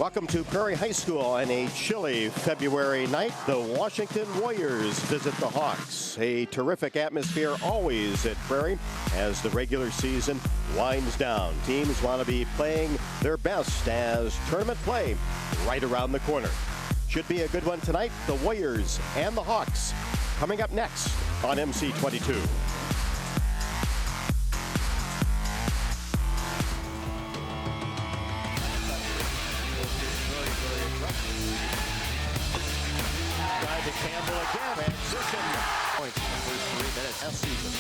Welcome to Prairie High School on a chilly February night. The Washington Warriors visit the Hawks. A terrific atmosphere always at Prairie as the regular season winds down. Teams want to be playing their best as tournament play right around the corner. Should be a good one tonight. The Warriors and the Hawks coming up next on MC22. Campbell again, transition. Points in the first 3 minutes last season.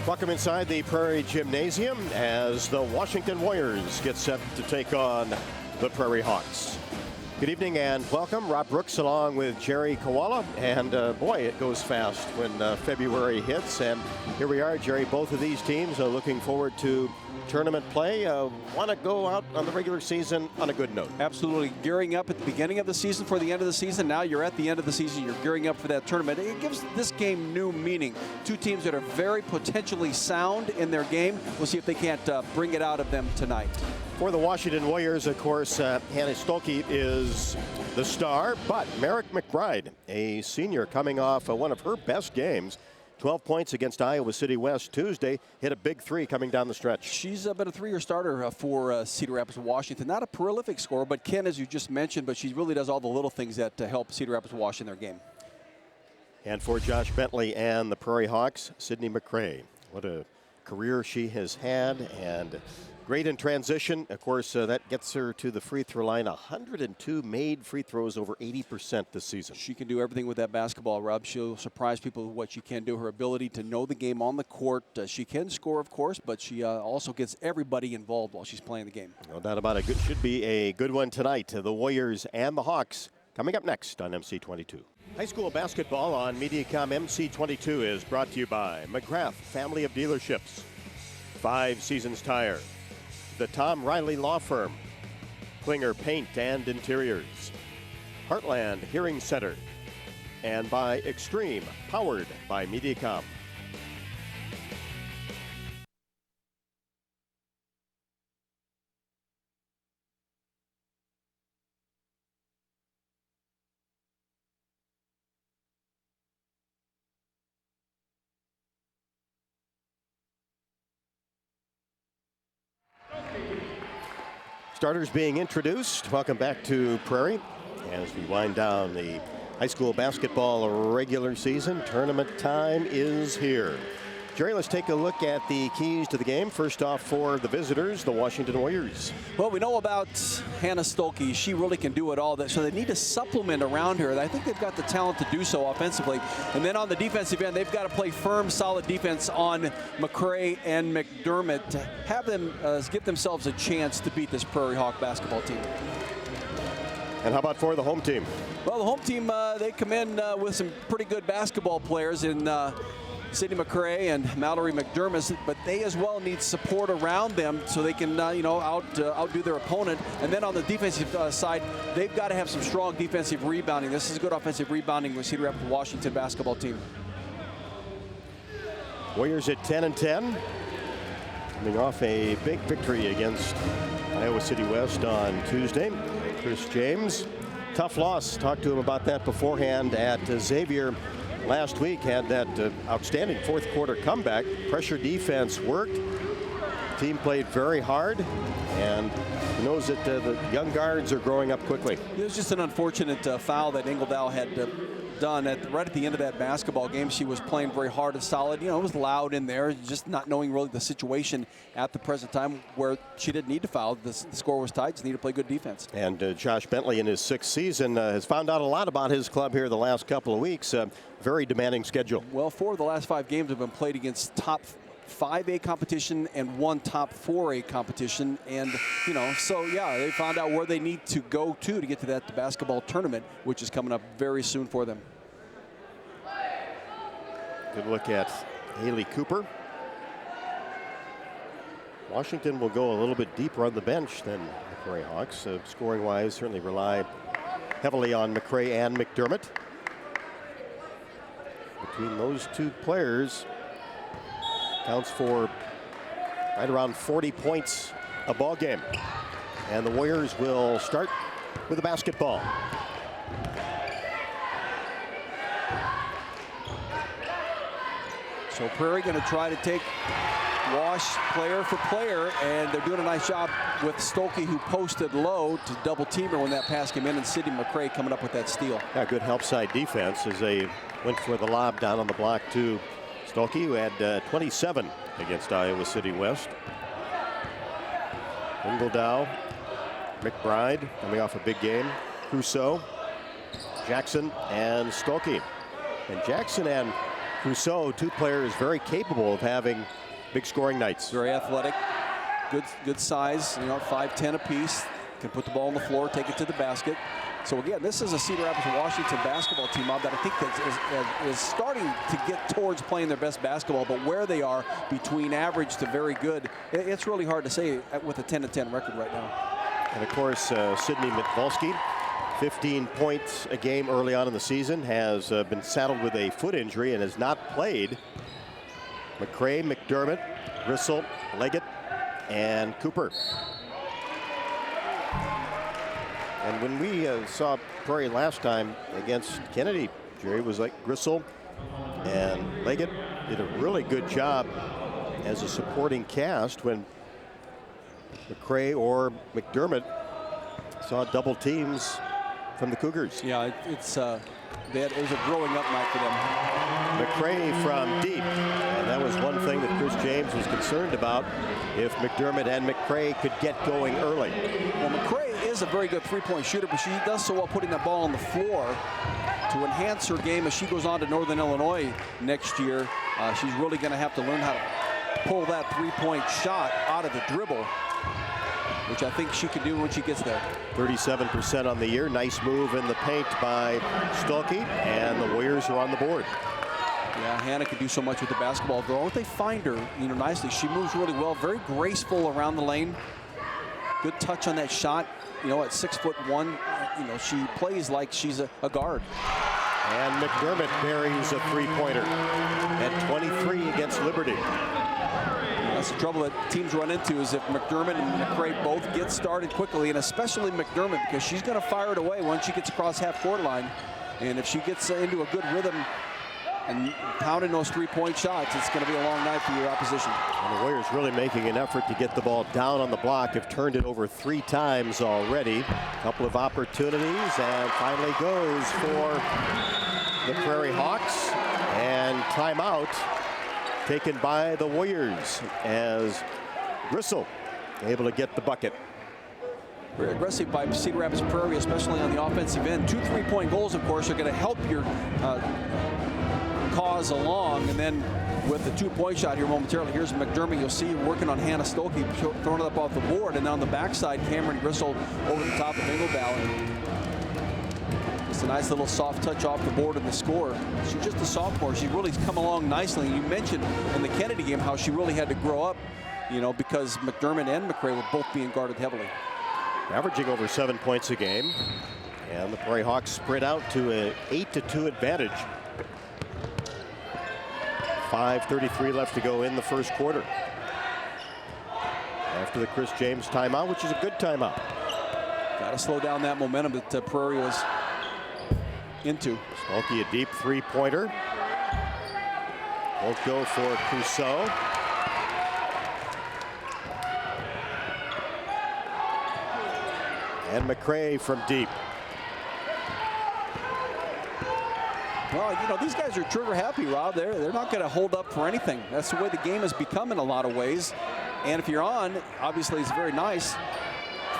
Welcome inside the Prairie Gymnasium as the Washington Warriors get set to take on the Prairie Hawks. Good evening and welcome. Rob Brooks along with Jerry Koala. And boy, it goes fast when February hits. And here we are, Jerry. Both of these teams are looking forward to tournament play. Want to go out on the regular season on a good note. Absolutely. Gearing up at the beginning of the season for the end of the season. Now you're at the end of the season. You're gearing up for that tournament. It gives this game new meaning. Two teams that are very potentially sound in their game. We'll see if they can't bring it out of them tonight. For the Washington Warriors, of course, Hannah Stolke is the star, but Sidney Mcrae, a senior coming off one of her best games, 12 points against Iowa City West Tuesday, hit a big three coming down the stretch. She's been a three-year starter for Cedar Rapids, Washington. Not a prolific scorer, but Ken, as you just mentioned, but she really does all the little things that help Cedar Rapids wash in their game. And for Josh Bentley and the Prairie Hawks, Sidney Mcrae. What a career she has had, and great in transition. Of course, that gets her to the free throw line. 102 made free throws, over 80% this season. She can do everything with that basketball, Rob. She'll surprise people with what she can do. Her ability to know the game on the court. She can score, of course, but she also gets everybody involved while she's playing the game. No doubt about it. Should be a good one tonight. The Warriors and the Hawks coming up next on MC22. High school basketball on Mediacom MC22 is brought to you by McGrath Family of Dealerships, 5 Seasons Tire, the Tom Riley Law Firm, Klinger Paint and Interiors, Heartland Hearing Center, and by Extreme, powered by Mediacom. Starters being introduced. Welcome back to Prairie as we wind down the high school basketball regular season. Tournament time is here. Jerry, let's take a look at the keys to the game. First off, for the visitors, the Washington Warriors. Well, we know about Hannah Stolke. She really can do it all. So they need a supplement around her. I think they've got the talent to do so offensively. And then on the defensive end, they've got to play firm, solid defense on Mcrae and McDermott to have them give themselves a chance to beat this Prairie Hawk basketball team. And how about for the home team? Well, the home team, they come in with some pretty good basketball players in Sidney Mcrae and Mallory McDermott, but they as well need support around them so they can, outdo their opponent. And then on the defensive side, they've got to have some strong defensive rebounding. This is good offensive rebounding with Cedar Rapids Washington basketball team. Warriors at 10-10, coming off a big victory against Iowa City West on Tuesday. Chris James, tough loss. Talked to him about that beforehand at Xavier. Last week had that outstanding fourth quarter comeback. Pressure defense worked. Team played very hard and knows that the young guards are growing up quickly. It was just an unfortunate foul that Engeldow had done right at the end of that basketball game. She was playing very hard and solid. You know, it was loud in there, just not knowing really the situation at the present time where she didn't need to foul. The score was tight. She needed to play good defense. And Josh Bentley in his 6th season has found out a lot about his club here the last couple of weeks. Very demanding schedule. Well, 4 of the last 5 games have been played against top 5A competition and 1 top 4A competition. And, so yeah, they found out where they need to go to get to that basketball tournament, which is coming up very soon for them. Good look at Haley Cooper. Washington will go a little bit deeper on the bench than the Prairie Hawks. Scoring-wise, certainly rely heavily on Mcrae and McDermott. Between those two players, Counts for right around 40 points a ball game. And the Warriors will start with a basketball. So Prairie going to try to take Wash player for player, and they're doing a nice job with Stolke, who posted low to double team her when that pass came in, and Sidney Mcrae coming up with that steal. Yeah, good help side defense as they went for the lob down on the block to Stolke, who had 27 against Iowa City West. Ingledow, McBride coming off a big game, Crusoe, Jackson, and Stolke. And Jackson and Crusoe, two players very capable of having big scoring nights. Very athletic, good size, 5'10" apiece. Can put the ball on the floor, take it to the basket. So again, this is a Cedar Rapids Washington basketball team that I think that is starting to get towards playing their best basketball, but where they are between average to very good, it's really hard to say with a 10-10 record right now. And of course, Sidney Mcrae, 15 points a game early on in the season, has been saddled with a foot injury and has not played. McCrae, McDermott, Gristle, Leggett, and Cooper. And when we saw Prairie last time against Kennedy, Jerry, was like Gristle and Leggett did a really good job as a supporting cast when McCrae or McDermott saw double teams from the Cougars. Yeah, it was a growing up night for them. McCrae from deep, and that was one thing that Chris James was concerned about, if McDermott and McCrae could get going early. Well, McCrae is a very good three-point shooter, but she does so well putting that ball on the floor to enhance her game as she goes on to Northern Illinois next year. She's really going to have to learn how to pull that three-point shot out of the dribble, which I think she can do when she gets there. 37% on the year. Nice move in the paint by Stolke, and the Warriors are on the board. Yeah, Hannah can do so much with the basketball. Though they find her, nicely. She moves really well, very graceful around the lane. Good touch on that shot. At 6'1", she plays like she's a guard. And McDermott buries a three-pointer at 23 against Liberty. That's the trouble that teams run into, is if McDermott and McCrae both get started quickly, and especially McDermott, because she's going to fire it away once she gets across half-court line. And if she gets into a good rhythm and pounding those three-point shots, it's going to be a long night for your opposition. And the Warriors really making an effort to get the ball down on the block. Have turned it over 3 times already. A couple of opportunities, and finally goes for the Prairie Hawks. And timeout taken by the Warriors as Gristle able to get the bucket. Very aggressive by Cedar Rapids Prairie, especially on the offensive end. 2 3-point goals, of course, are going to help your cause along. And then with the 2-point shot here momentarily, here's McDermott. You'll see working on Hannah Stolke, throwing it up off the board. And on the backside, Cameron Gristle over the top of Ingledow. Just a nice little soft touch off the board and the score. She's just a sophomore. She's really come along nicely. You mentioned in the Kennedy game how she really had to grow up, because McDermott and McCrae were both being guarded heavily. Averaging over 7 points a game. And the Prairie Hawks spread out to an 8-2 advantage. 5:33 left to go in the first quarter. After the Chris James timeout, which is a good timeout. Got to slow down that momentum that Prairie was into. Stolke, a deep three-pointer. Won't go for Crusoe. And McCrae from deep. Well, these guys are trigger happy, Rob. They're not going to hold up for anything. That's the way the game has become in a lot of ways. And if you're on, obviously it's very nice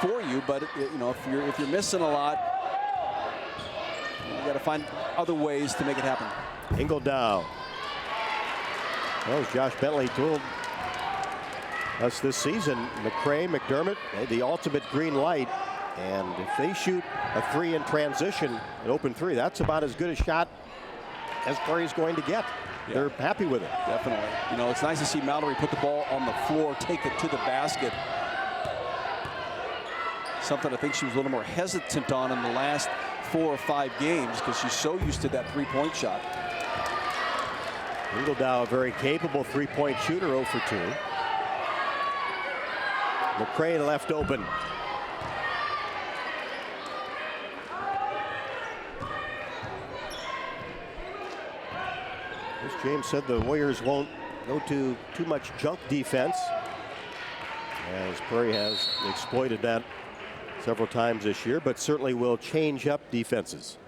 for you. But if you're missing a lot, you got to find other ways to make it happen. Ingledow. Well, as Josh Bentley told us this season, McCrae, McDermott, the ultimate green light. And if they shoot a 3 in transition, an open 3, that's about as good a shot as Prairie's going to get. Yeah. They're happy with it. Definitely. It's nice to see Mallory put the ball on the floor, take it to the basket. Something I think she was a little more hesitant on in the last 4 or 5 games because she's so used to that 3-point shot. Ingledow, a very capable three-point shooter, 0 for 2. Mcrae left open. As James said, the Warriors won't go to too much junk defense, as Prairie has exploited that several times this year, but certainly will change up defenses.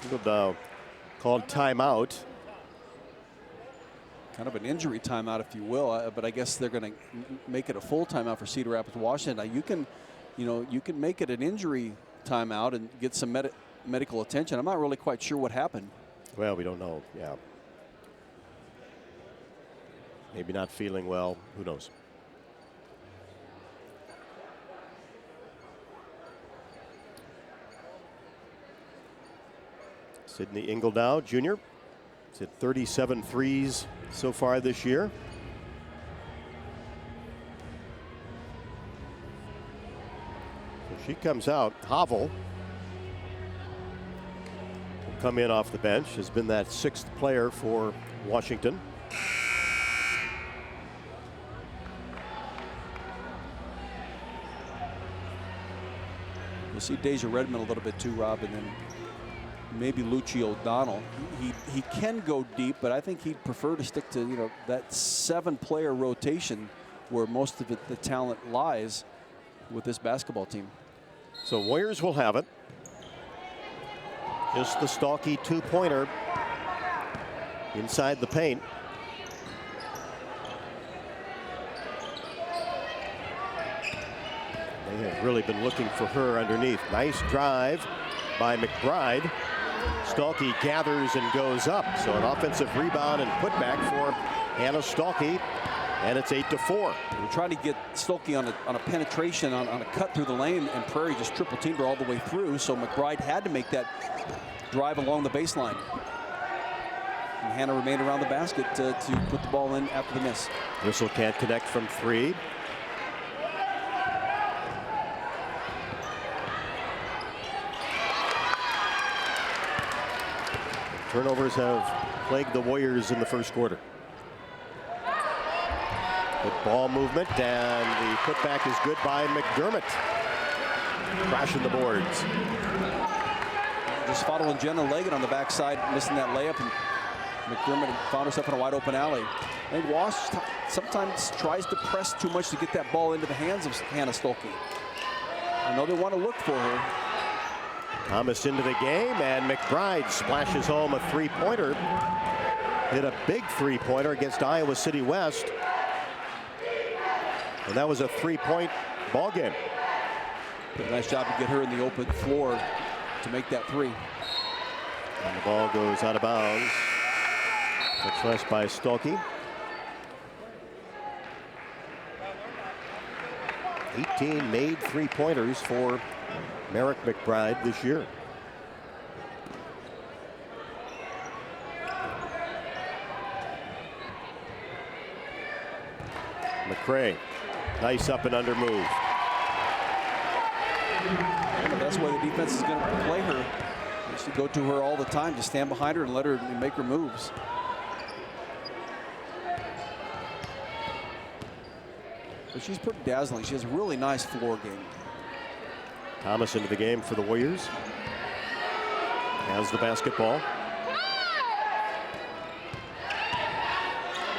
Ingledow called timeout. Kind of an injury timeout, if you will, but I guess they're going to make it a full timeout for Cedar Rapids, Washington. Now you can make it an injury timeout and get some medical attention. I'm not really quite sure what happened. Well, we don't know. Yeah. Maybe not feeling well. Who knows? Sidney Ingledow, Jr. He's hit 37 threes so far this year. So she comes out. Havel will come in off the bench. Has been that 6th player for Washington. You'll see Deja Redmond a little bit too, Rob, and then maybe Lucci O'Donnell. He can go deep, but I think he'd prefer to stick to that 7-player rotation where most of the talent lies with this basketball team. So Warriors will have it. Just the Stalky 2-pointer inside the paint. They have really been looking for her underneath. Nice drive by McBride. Stalky gathers and goes up. So an offensive rebound and putback for Hannah Stalky. And it's 8-4. We're trying to get Stolke on a penetration on a cut through the lane, and Prairie just triple teamed her all the way through. So McBride had to make that drive along the baseline. And Hannah remained around the basket to put the ball in after the miss. Whistle can't connect from 3. Turnovers have plagued the Warriors in the first quarter. Good ball movement, and the putback is good by McDermott. Crashing the boards. Just following Jenna Leggett on the backside, missing that layup, and McDermott found herself in a wide open alley. I think Wash sometimes tries to press too much to get that ball into the hands of Hannah Stolke. I know they want to look for her. Thomas into the game, and McBride splashes home a 3-pointer. Hit a big 3-pointer against Iowa City West. And that was a 3-point ball game. Did a nice job to get her in the open floor to make that 3. And the ball goes out of bounds. Touch less by Stalky. 18 made 3-pointers for Merrick McBride this year. Mcrae, nice up and under move. Yeah, that's why the defense is going to play her. They should go to her all the time, just stand behind her and let her make her moves. But she's pretty dazzling. She has a really nice floor game. Thomas into the game for the Warriors. Has the basketball.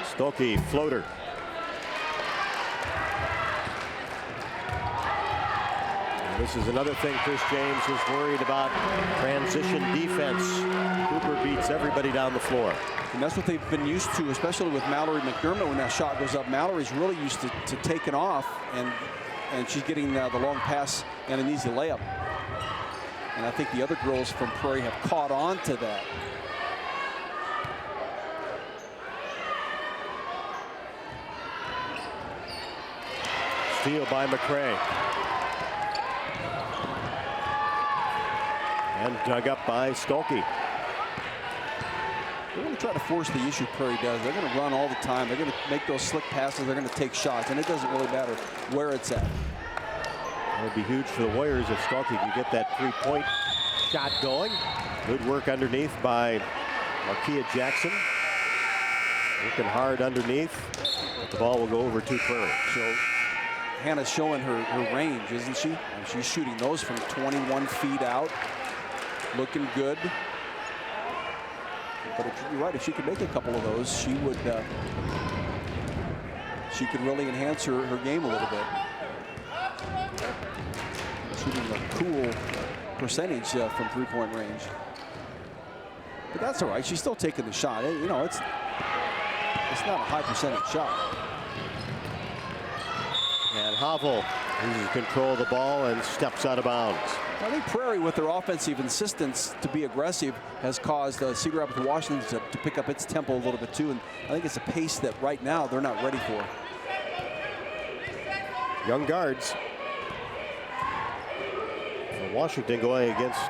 Stolke, floater. And this is another thing Chris James was worried about. Transition defense. Cooper beats everybody down the floor. And that's what they've been used to, especially with Mallory McDermott. When that shot goes up, Mallory's really used to taking off, and she's getting the long pass and an easy layup. And I think the other girls from Prairie have caught on to that. Steal by McRae. And dug up by Stolke. They're going to try to force the issue Prairie does. They're going to run all the time. They're going to make those slick passes. They're going to take shots, and it doesn't really matter where it's at. That would be huge for the Warriors if Stalky can get that three-point shot going. Good work underneath by Markia Jackson. Working hard underneath, but the ball will go over to Prairie. So Hannah's showing her range, isn't she? And she's shooting those from 21 feet out. Looking good. But you're right, if she could make a couple of those, she would. She could really enhance her game a little bit. Shooting a cool percentage from three-point range. But that's all right. She's still taking the shot. You know, it's not a high percentage shot. And Havel loses control of the ball and steps out of bounds. I think Prairie, with their offensive insistence to be aggressive, has caused Cedar Rapids Washington to pick up its tempo a little bit too. And I think it's a pace that right now they're not ready for. Young guards for Washington going against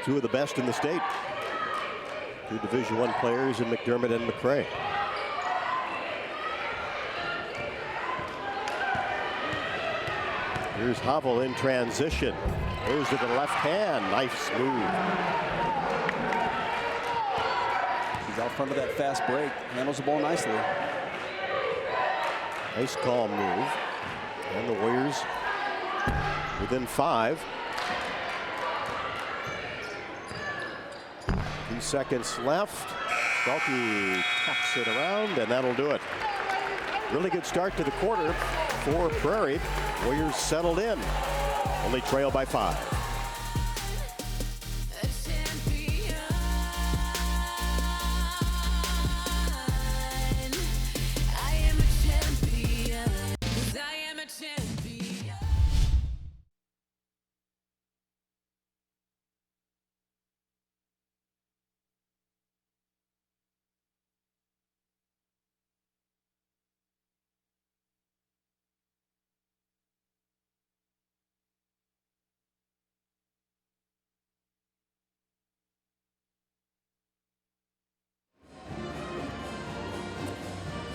two of the best in the state. Two Division I players in McDermott and Mcrae. Here's Havel in transition. Goes to the left hand. Nice move. She's out front of that fast break. Handles the ball nicely. Nice calm move. And the Warriors within 5. 2 seconds left. Stalky taps it around, and that'll do it. Really good start to the quarter for Prairie. Warriors settled in. Only trail by 5.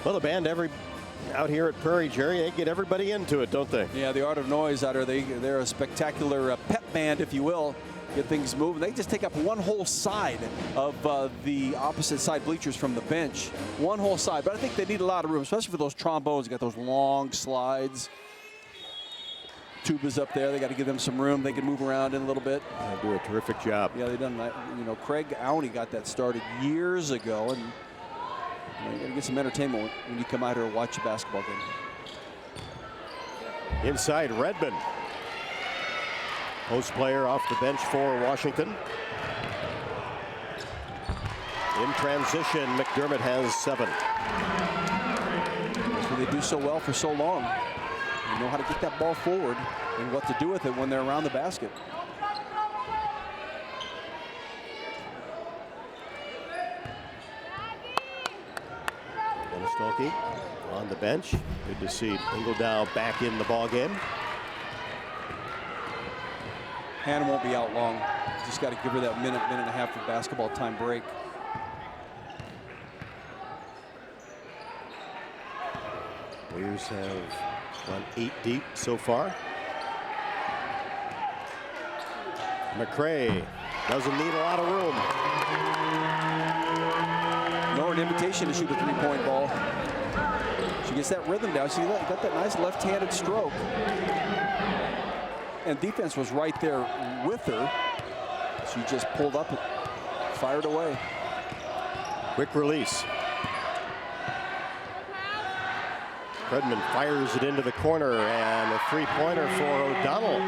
Well, the band out here at Prairie, Jerry, they get everybody into it, don't they? Yeah, the Art of Noise out there, they're a spectacular pep band, if you will. Get things moving. They just take up one whole side of the opposite side bleachers from the bench. One whole side, but I think they need a lot of room, especially for those trombones. You got those long slides. Tubas up there. They got to give them some room. They can move around in a little bit. They do a terrific job. Yeah, they done that. You know, Craig Awney got that started years ago, and you got to get some entertainment when you come out here and watch a basketball game. Inside Redmond. Post player off the bench for Washington. In transition, McDermott has 7. That's what they do so well for so long. They know how to get that ball forward and what to do with it when they're around the basket. Stalky on the bench. Good to see Ingledow back in the ball game. Hannah won't be out long. Just got to give her that minute and a half of basketball time break. Warriors have gone 8 deep so far. Mcrae doesn't need a lot of room. Nor an invitation to shoot a three-point ball. She gets that rhythm down. She got that nice left-handed stroke. And defense was right there with her. She just pulled up and fired away. Quick release. Redmond fires it into the corner, and a three-pointer for O'Donnell.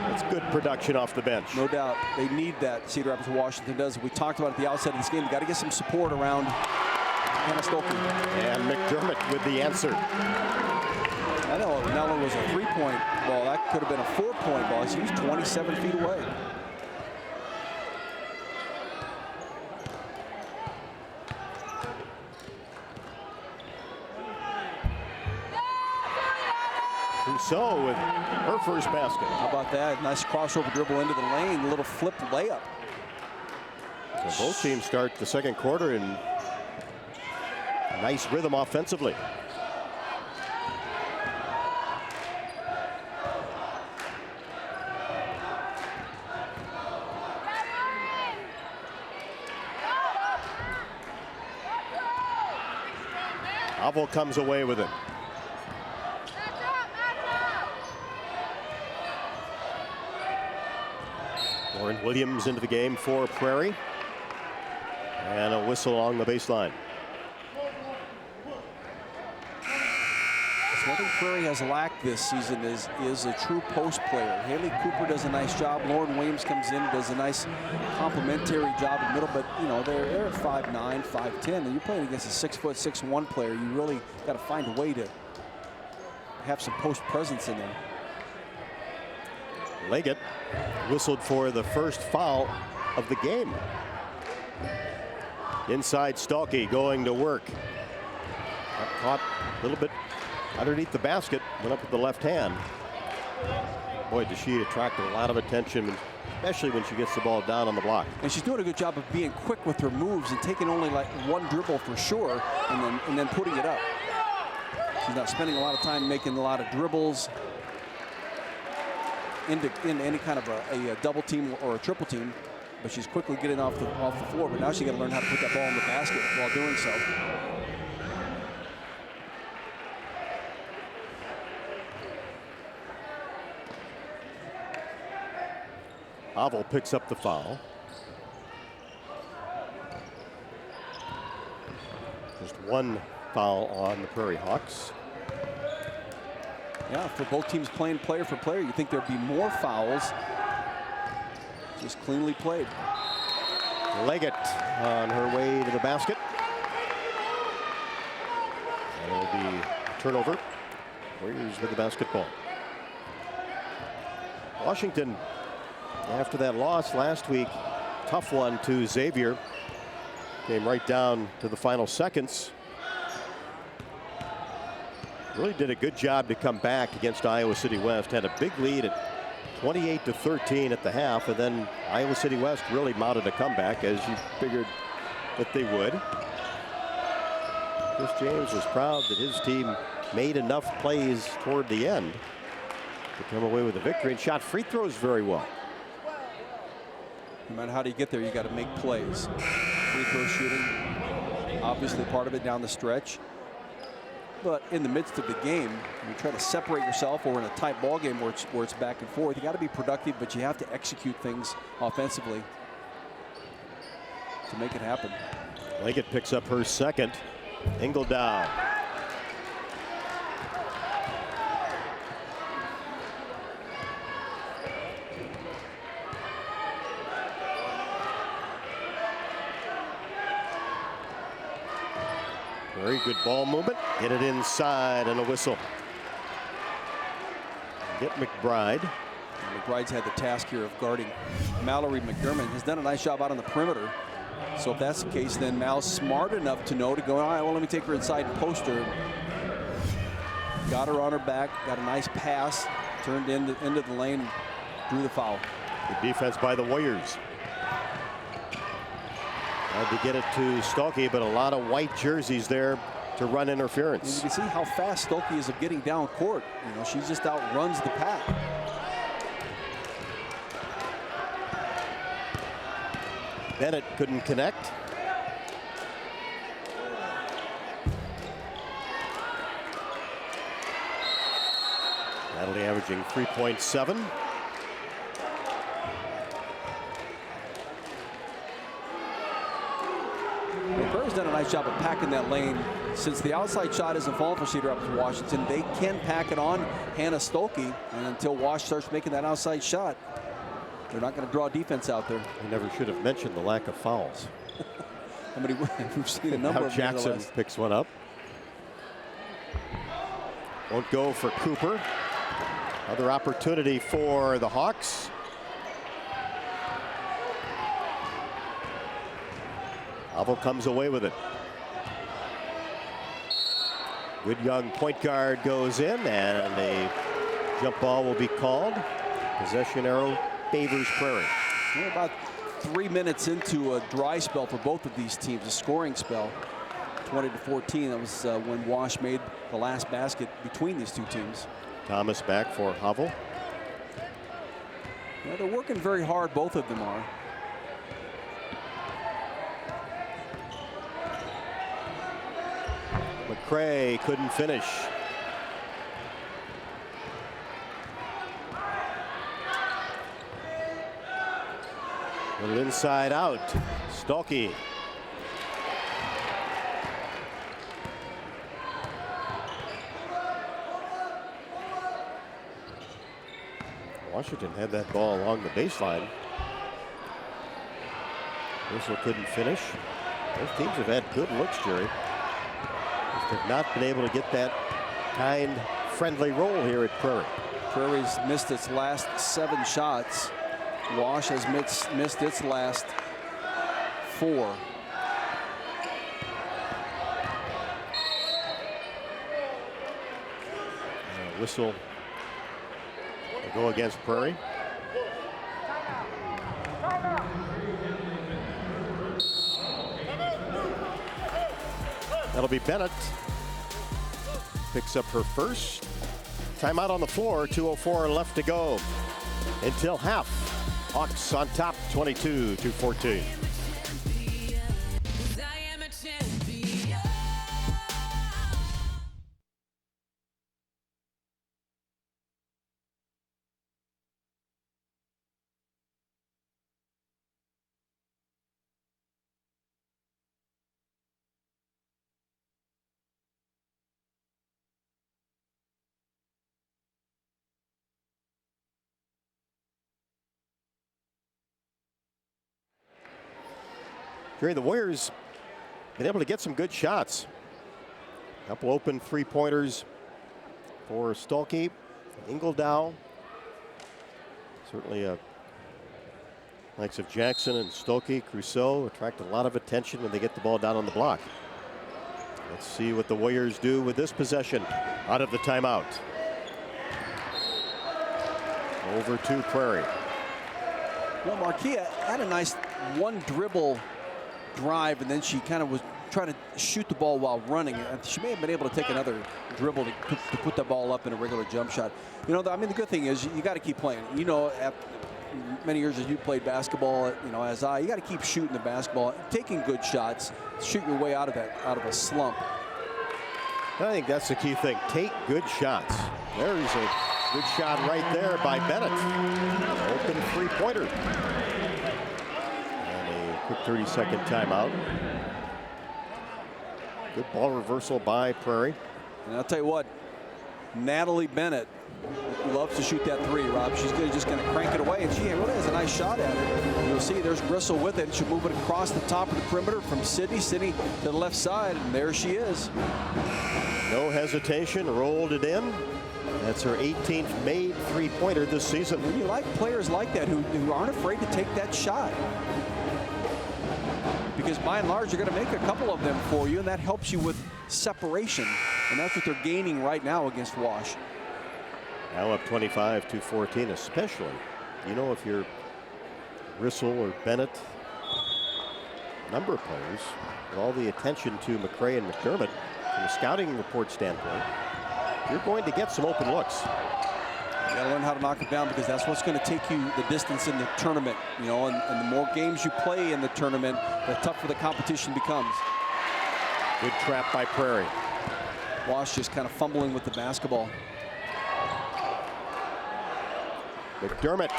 That's good production off the bench. No doubt. They need that. Cedar Rapids Washington does. We talked about at the outset of this game. They got to get some support around Hannah Stolke. And McDermott with the answer. I know not only was a three-point ball, that could have been a four-point ball. She was 27 feet away. Rousseau with her first basket. How about that? Nice crossover dribble into the lane, a little flipped layup. So both teams start the second quarter in nice rhythm offensively. Oval comes away with it. Lauren Williams into the game for Prairie. And a whistle along the baseline. One thing Prairie has lacked this season is a true post player. Haley Cooper does a nice job. Lauren Williams comes in and does a nice complementary job in the middle. But, you know, they're at 5'9", 5'10", and you're playing against a 6', 6'1" player. You really got to find a way to have some post presence in there. Leggett whistled for the first foul of the game. Inside, Stalky going to work. Got caught a little bit underneath the basket, went up with the left hand. Boy, does she attract a lot of attention, especially when she gets the ball down on the block. And she's doing a good job of being quick with her moves and taking only like one dribble for sure, and then putting it up. She's not spending a lot of time making a lot of dribbles into any kind of a double team or a triple team, but she's quickly getting off the floor. But now she's got to learn how to put that ball in the basket while doing so. Oval picks up the foul. Just one foul on the Prairie Hawks. Yeah, for both teams playing player for player, you think there'd be more fouls. Just cleanly played. Leggett on her way to the basket. And it'll be turnover. Warriors with the basketball. Washington, after that loss last week, tough one to Xavier, came right down to the final seconds. Really did a good job to come back against Iowa City West. Had a big lead at 28-13 at the half, and then Iowa City West really mounted a comeback, as you figured that they would. Chris James was proud that his team made enough plays toward the end to come away with a victory, and shot free throws very well. No matter how do you get there, you got to make plays. Free throw shooting, obviously part of it down the stretch. But in the midst of the game, you try to separate yourself, or in a tight ball game where it's back and forth, you got to be productive, but you have to execute things offensively to make it happen. Leggett picks up her second. Engel down. Very good ball movement. Get it inside, and a whistle. Get McBride. And McBride's had the task here of guarding Mallory McDermott. Has done a nice job out on the perimeter. So if that's the case, then Mal's smart enough to know to go, all right, well, let me take her inside and post her. Got her on her back, got a nice pass, turned into the lane, drew the foul. Good defense by the Warriors. Had to get it to Stolke, but a lot of white jerseys there to run interference. And you can see how fast Stolke is of getting down court. You know, she just outruns the pack. Bennett couldn't connect. Natalie averaging 3.7. Prairie's done a nice job of packing that lane. Since the outside shot isn't falling for Cedar Rapids Washington, they can pack it on Hannah Stolke, and until Wash starts making that outside shot, they're not going to draw defense out there. We never should have mentioned the lack of fouls. How many we've seen a number now of Jackson picks one up. Won't go for Cooper. Another opportunity for the Hawks. Oval comes away with it. Good young point guard goes in, and a jump ball will be called. Possession arrow favors Prairie. We're about 3 minutes into a dry spell for both of these teams, a scoring spell. 20-14, that was when Wash made the last basket between these two teams. Thomas back for Havel. Yeah, they're working very hard, both of them are. Mcrae couldn't finish. A little inside out. Stolke. Washington had that ball along the baseline. Whistle couldn't finish. Both teams have had good looks, Jerry. Just have not been able to get that kind, friendly roll here at Prairie. Prairie's missed its last 7 shots. Wash has missed its last 4. Whistle will go against Prairie. That'll be Bennett. Picks up her first. Timeout on the floor, 2:04 left to go until half. Hawks on top, 22-14. Jerry, the Warriors been able to get some good shots. A couple open 3-pointers for Stolke, Ingledow. Certainly likes of Jackson and Stolke, Crusoe attract a lot of attention when they get the ball down on the block. Let's see what the Warriors do with this possession out of the timeout. Over to Prairie. Well, Marquia had a nice one dribble drive, and then she kind of was trying to shoot the ball while running. She may have been able to take another dribble to put the ball up in a regular jump shot. You know, I mean, the good thing is you got to keep playing. You know, after many years as you played basketball, you know, as you got to keep shooting the basketball, taking good shots, shoot your way out of a slump. I think that's the key thing. Take good shots. There's a good shot right there by Bennett. Open 3-pointer. Quick 30-second timeout. Good ball reversal by Prairie. And I'll tell you what, Natalie Bennett loves to shoot that 3, Rob. She's just going to crank it away, and she really has a nice shot at it. You'll see there's Gristle with it. She'll move it across the top of the perimeter from Sidney. Sidney to the left side, and there she is. No hesitation, rolled it in. That's her 18th made 3-pointer this season. And you like players like that who aren't afraid to take that shot. Because by and large, you're going to make a couple of them for you, and that helps you with separation. And that's what they're gaining right now against Wash. Now up 25-14, especially, you know, if you're Gristle or Bennett, number of players, with all the attention to Mcrae and McDermott, from a scouting report standpoint, you're going to get some open looks. You gotta learn how to knock it down, because that's what's going to take you the distance in the tournament. You know, and the more games you play in the tournament, the tougher the competition becomes. Good trap by Prairie. Wash just kind of fumbling with the basketball. McDermott.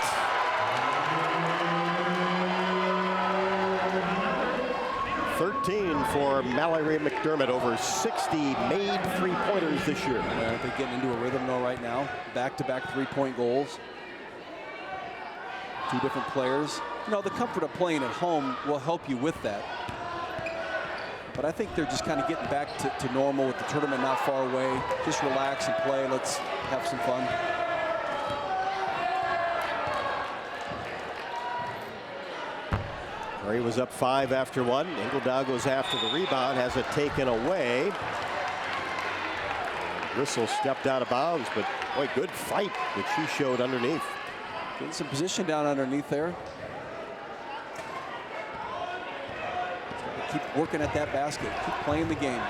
.13 for Mallory McDermott, over 60 made 3-pointers this year. They're getting into a rhythm though right now. Back-to-back 3-point goals. 2 different players. You know, the comfort of playing at home will help you with that. But I think they're just kind of getting back to normal with the tournament not far away. Just relax and play. Let's have some fun. Prairie was up 5 after 1. Ingledow goes after the rebound, has it taken away. Gristle stepped out of bounds, but boy, good fight that she showed underneath. Getting some position down underneath there. Keep working at that basket. Keep playing the game.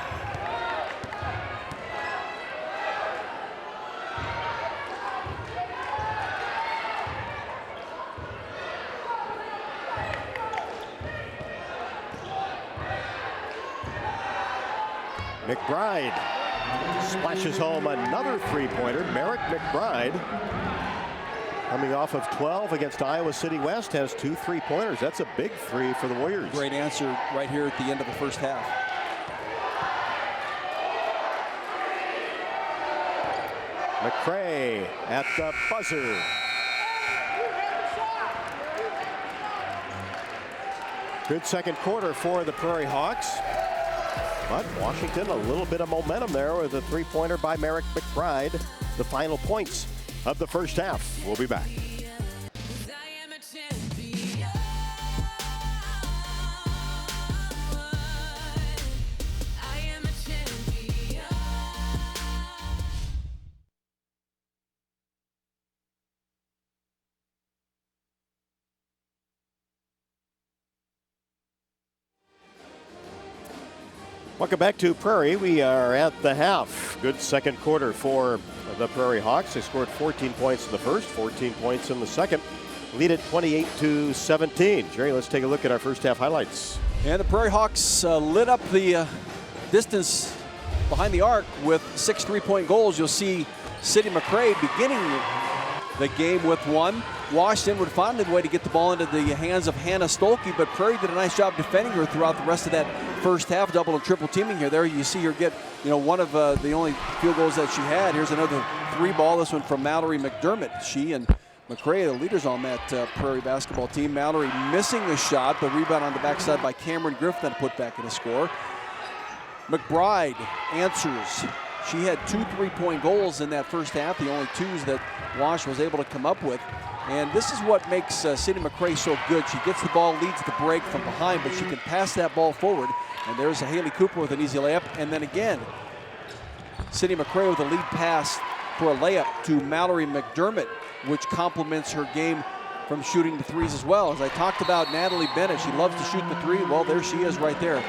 McBride splashes home another three-pointer. Merrick McBride, coming off of 12 against Iowa City West, has 2 3-pointers. That's a big three for the Warriors. Great answer right here at the end of the first half. McCrae at the buzzer. Good second quarter for the Prairie Hawks. But Washington, a little bit of momentum there with a three-pointer by Merrick McBride. The final points of the first half. We'll be back. Welcome back to Prairie. We are at the half. Good second quarter for the Prairie Hawks. They scored 14 points in the first, 14 points in the second. Lead at 28-17. Jerry, let's take a look at our first half highlights. And the Prairie Hawks lit up the distance behind the arc with 6 3-point goals. You'll see Sidney Mcrae beginning the game with one. Washington would find a way to get the ball into the hands of Hannah Stolke, but Prairie did a nice job defending her throughout the rest of that first half, double and triple teaming here. There you see her get, one of the only field goals that she had. Here's another 3-ball, this one from Mallory McDermott. She and McCrae, the leaders on that Prairie basketball team. Mallory missing the shot, but rebound on the backside by Cameron Griffin, put back in a score. McBride answers. She had 2 3-point goals in that first half, the only 2s that Wash was able to come up with. And this is what makes Sidney Mcrae so good. She gets the ball, leads the break from behind, but she can pass that ball forward. And there's a Haley Cooper with an easy layup. And then again, Sidney Mcrae with a lead pass for a layup to Mallory McDermott, which complements her game from shooting the threes as well. As I talked about Natalie Bennett, she loves to shoot the three. Well, there she is right there,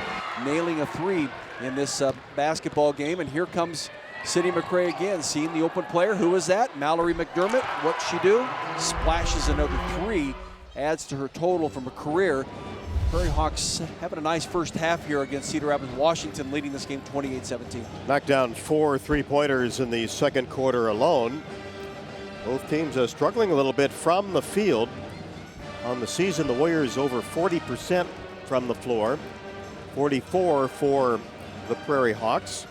nailing a three in this basketball game. And here comes Sidney Mcrae again, seeing the open player. Who is that? Mallory McDermott. What's she do? Splashes another 3, adds to her total from a career. Prairie Hawks having a nice first half here against Cedar Rapids. Washington leading this game 28-17. Knocked down 4 3-pointers in the second quarter alone. Both teams struggling a little bit from the field. On the season, the Warriors over 40% from the floor, 44 for the Prairie Hawks.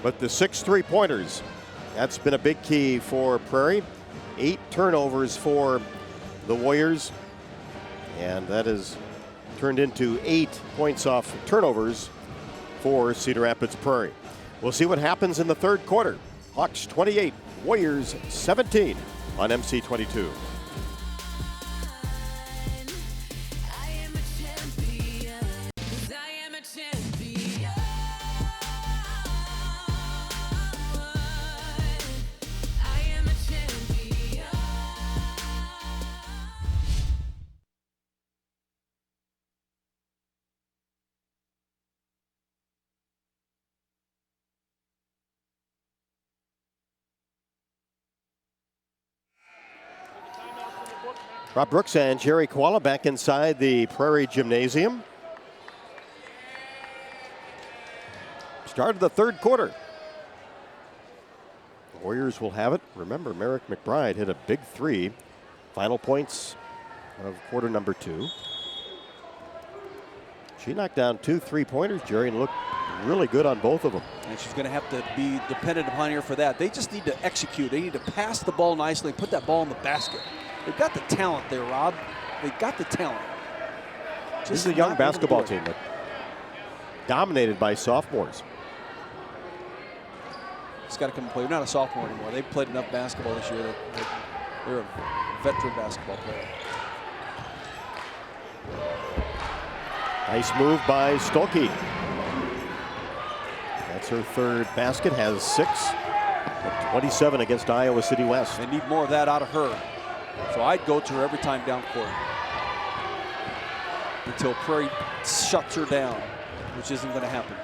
But the 6 3-pointers, that's been a big key for Prairie. 8 turnovers for the Warriors, and that has turned into 8 points off turnovers for Cedar Rapids Prairie. We'll see what happens in the third quarter. Hawks 28, Warriors 17 on MC22. Rob Brooks and Jerry Koala back inside the Prairie Gymnasium. Started the third quarter. The Warriors will have it. Remember, Merrick McBride hit a big 3. Final points of quarter number 2. She knocked down 2 3-pointers, Jerry, and looked really good on both of them. And she's going to have to be dependent upon her for that. They just need to execute. They need to pass the ball nicely and put that ball in the basket. They've got the talent there, Rob. They've got the talent. This is a young basketball team that dominated by sophomores. It's got to come and play. They're not a sophomore anymore. They've played enough basketball this year that they're a veteran basketball player. Nice move by Stolke. That's her third basket, has 6. 27 against Iowa City West. They need more of that out of her. So I'd go to her every time down court until Prairie shuts her down, which isn't going to happen.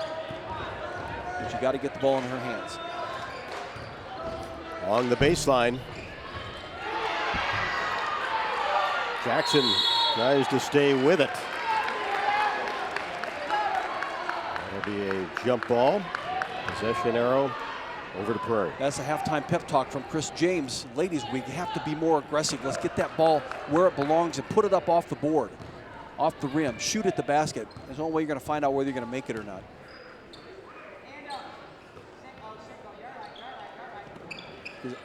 But you got to get the ball in her hands. Along the baseline, Jackson tries to stay with it. That'll be a jump ball. Possession arrow over to Prairie. That's a halftime pep talk from Chris James. Ladies, we have to be more aggressive. Let's get that ball where it belongs and put it up off the board, off the rim, shoot at the basket. There's no way you're going to find out whether you're going to make it or not.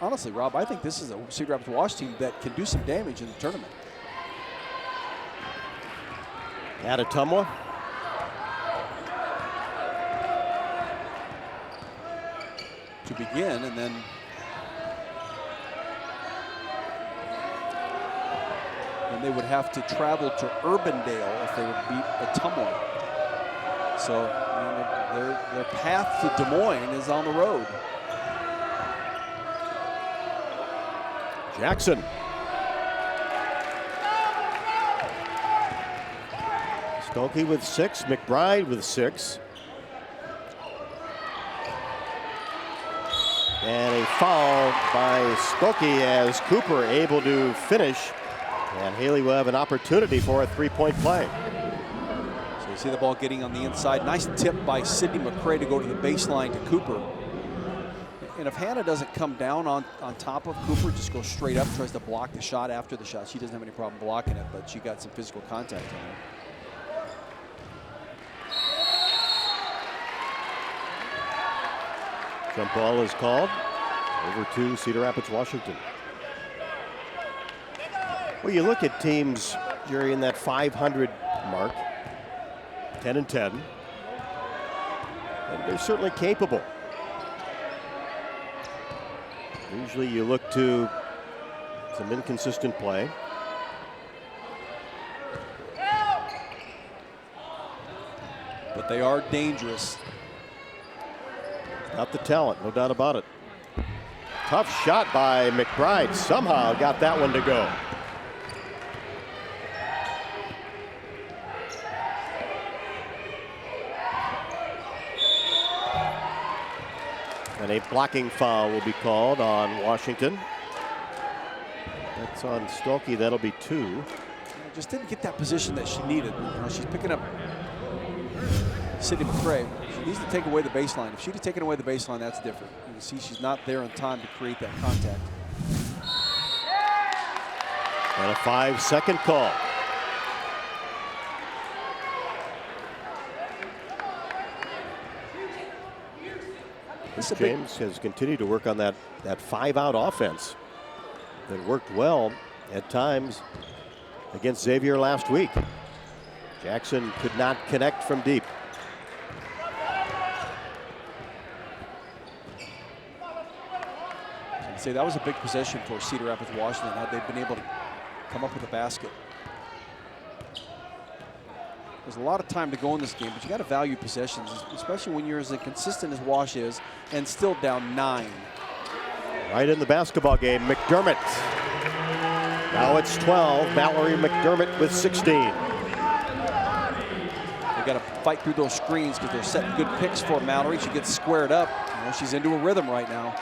Honestly, Rob, I think this is a Cedar Rapids Wash team that can do some damage in the tournament. Adatumwa. To begin, and then they would have to travel to Urbandale if they would beat Adatumwa. So their path to Des Moines is on the road. Jackson. Stokey with 6, McBride with 6. And a foul by Stokey as Cooper able to finish. And Haley will have an opportunity for a 3-point play. So you see the ball getting on the inside. Nice tip by Sidney Mcrae to go to the baseline to Cooper. And if Hannah doesn't come down on top of Cooper, just goes straight up, tries to block the shot after the shot. She doesn't have any problem blocking it, but she got some physical contact on her. Jump ball is called over to Cedar Rapids, Washington. Well, you look at teams, Jerry, in that 500 mark, 10-10, and they're certainly capable. Usually you look to some inconsistent play. But they are dangerous. Got the talent, no doubt about it. Tough shot by McBride. Somehow got that one to go. And a blocking foul will be called on Washington. That's on Stokey. That'll be 2. Just didn't get that position that she needed. You know, she's picking up Sidney Mcrae. She needs to take away the baseline. If she'd have taken away the baseline, that's different. You can see she's not there in time to create that contact. And a 5-second call. James has continued to work on that 5-out offense that worked well at times against Xavier last week. Jackson could not connect from deep. I'd say that was a big possession for Cedar Rapids Washington had they been able to come up with a basket. There's a lot of time to go in this game, but you got to value possessions, especially when you're as inconsistent as Wash is and still down 9. Right in the basketball game, McDermott. Now it's 12. Mallory McDermott with 16. They got to fight through those screens because they're setting good picks for Mallory. She gets squared up. You know, she's into a rhythm right now.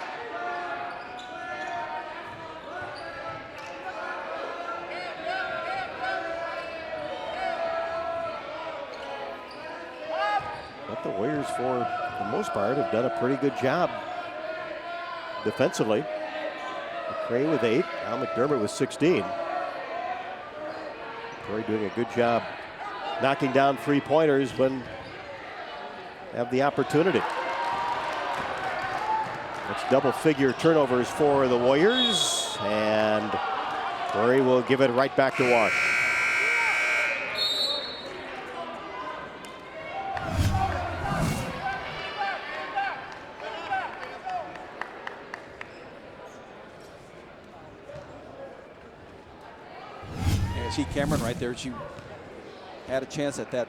But the Warriors, for the most part, have done a pretty good job defensively. McRae with 8, now McDermott with 16. Prairie doing a good job knocking down 3-pointers when they have the opportunity. It's double-figure turnovers for the Warriors, and Prairie will give it right back to Wash. See Cameron right there. She had a chance at that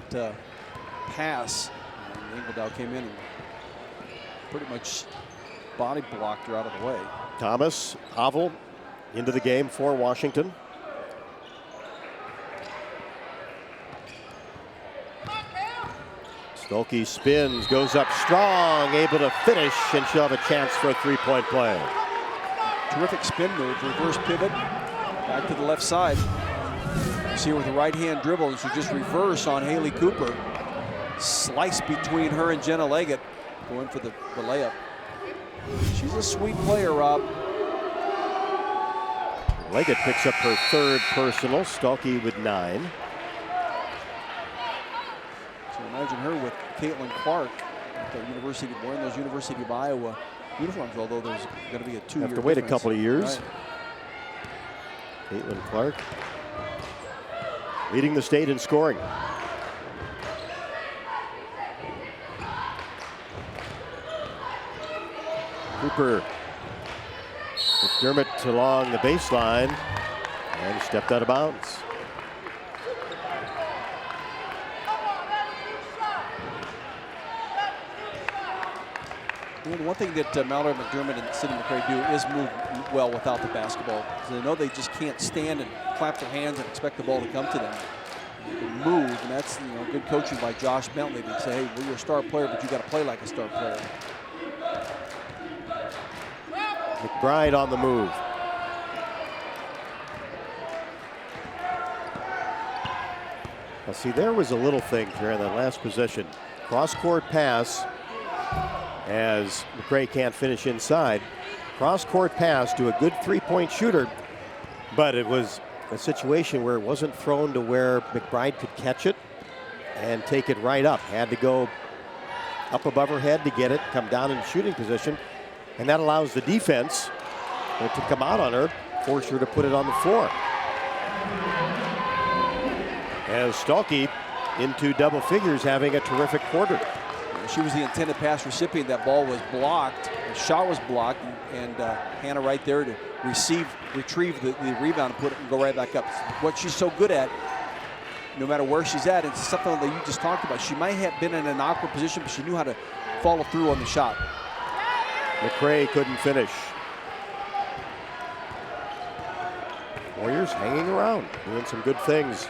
pass. And Ingledow came in and pretty much body blocked her out of the way. Thomas Havel into the game for Washington. Stokey spins, goes up strong, able to finish, and she'll have a chance for a 3-point play. Terrific spin move, reverse pivot, back to the left side. See her with the right hand dribble, and she just reverse on Haley Cooper. Slice between her and Jenna Leggett. going for the layup. She's a sweet player, Rob. Leggett picks up her third personal. Stuelke with 9. So imagine her with Caitlin Clark at the University, wearing those University of Iowa uniforms, although there's going to be a 2-year Have to wait difference. a couple of years. Right. Caitlin Clark leading the state in scoring. Cooper McDermott along the baseline and stepped out of bounds. And one thing that Mallory McDermott and Sidney Mcrae do is move well without the basketball. They know they just can't stand and clap their hands and expect the ball to come to them. They move, and that's good coaching by Josh Bentley to say, hey, well, you're a star player, but you got to play like a star player. McBride on the move. Now see, there was a little thing here in that last possession. Cross-court pass as McRae can't finish inside. Cross-court pass to a good three-point shooter, but it was a situation where it wasn't thrown to where McBride could catch it and take it right up. Had to go up above her head to get it, come down in shooting position, and that allows the defense to come out on her, force her to put it on the floor. As Stuelke into double figures, having a terrific quarter. She was the intended pass recipient. That ball was blocked. The shot was blocked, and Hannah right there to retrieve the rebound and put it and go right back up. What she's so good at, no matter where she's at, it's something that you just talked about. She might have been in an awkward position, but she knew how to follow through on the shot. McRae couldn't finish. Warriors hanging around, doing some good things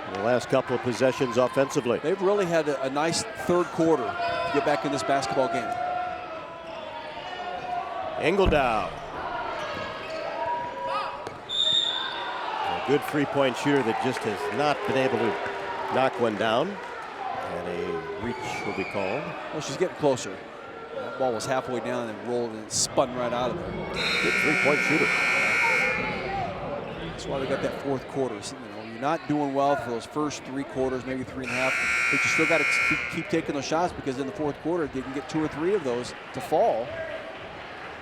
in the last couple of possessions offensively. They've really had a nice third quarter to get back in this basketball game. Engeldow. A good three-point shooter that just has not been able to knock one down. And a reach will be called. Well, she's getting closer. That ball was halfway down and rolled and spun right out of there. Good three-point shooter. That's why they got that fourth quarter. You're not doing well for those first 3 quarters, maybe 3.5, but you still got to keep taking those shots, because in the fourth quarter they can get 2 or 3 of those to fall,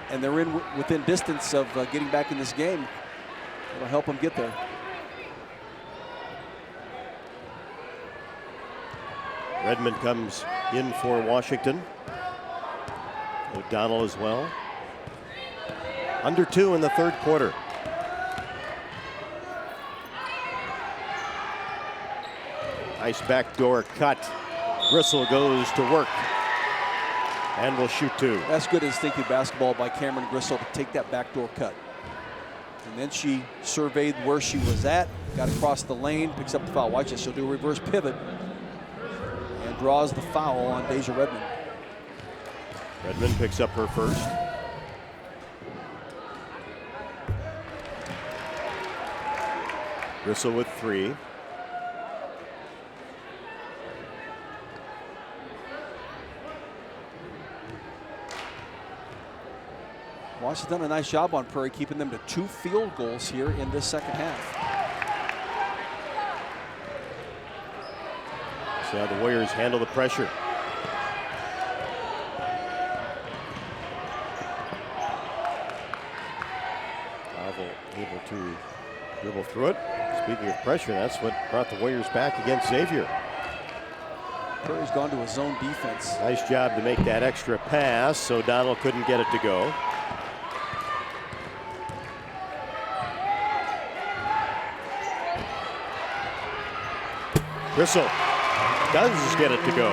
and they're within distance of getting back in this game. It'll help them get there. Redmond comes in for Washington. O'Donnell as well. Under 2 in the third quarter. Nice backdoor cut. Gristle goes to work and will shoot 2. That's good instinctive basketball by Cameron Gristle to take that backdoor cut. And then she surveyed where she was at, got across the lane, picks up the foul. Watch this, she'll do a reverse pivot and draws the foul on Deja Redmond. Redmond picks up her first. Gristle with 3. Wash has done a nice job on Prairie, keeping them to 2 field goals here in this second half. See how the Warriors handle the pressure. Pavel able to dribble through it. Speaking of pressure, that's what brought the Warriors back against Xavier. Prairie's gone to a zone defense. Nice job to make that extra pass, so O'Donnell couldn't get it to go. Gristle does get it to go.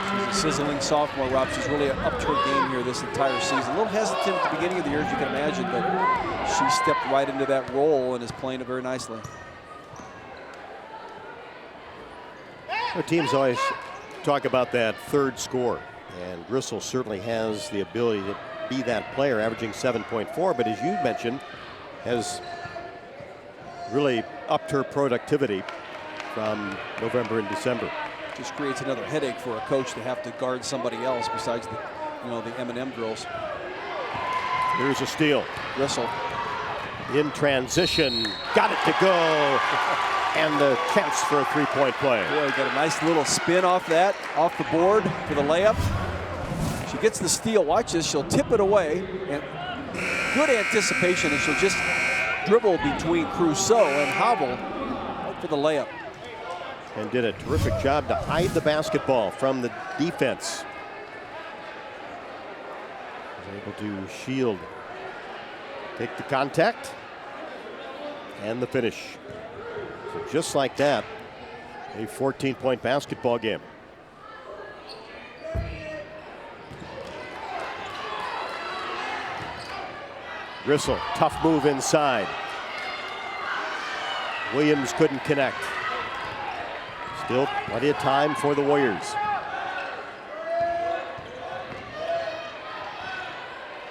She's a sizzling sophomore, Rob. She's really upped her game here this entire season. A little hesitant at the beginning of the year, as you can imagine, but she stepped right into that role and is playing it very nicely. Our teams always talk about that third score, and Gristle certainly has the ability to be that player, averaging 7.4, but as you mentioned, has really upped her productivity from November and December. Just creates another headache for a coach to have to guard somebody else besides the M&M drills. Here's a steal. Grisel. In transition, got it to go, and the chance for a three-point play. Boy, got a nice little spin off the board for the layup. She gets the steal. Watch this. She'll tip it away, and good anticipation, and she'll just dribble between Crusoe and Havel right for the layup. And did a terrific job to hide the basketball from the defense. Was able to shield. Take the contact and the finish. So just like that, a 14-point basketball game. Grisel, tough move inside. Williams couldn't connect. Still plenty of time for the Warriors.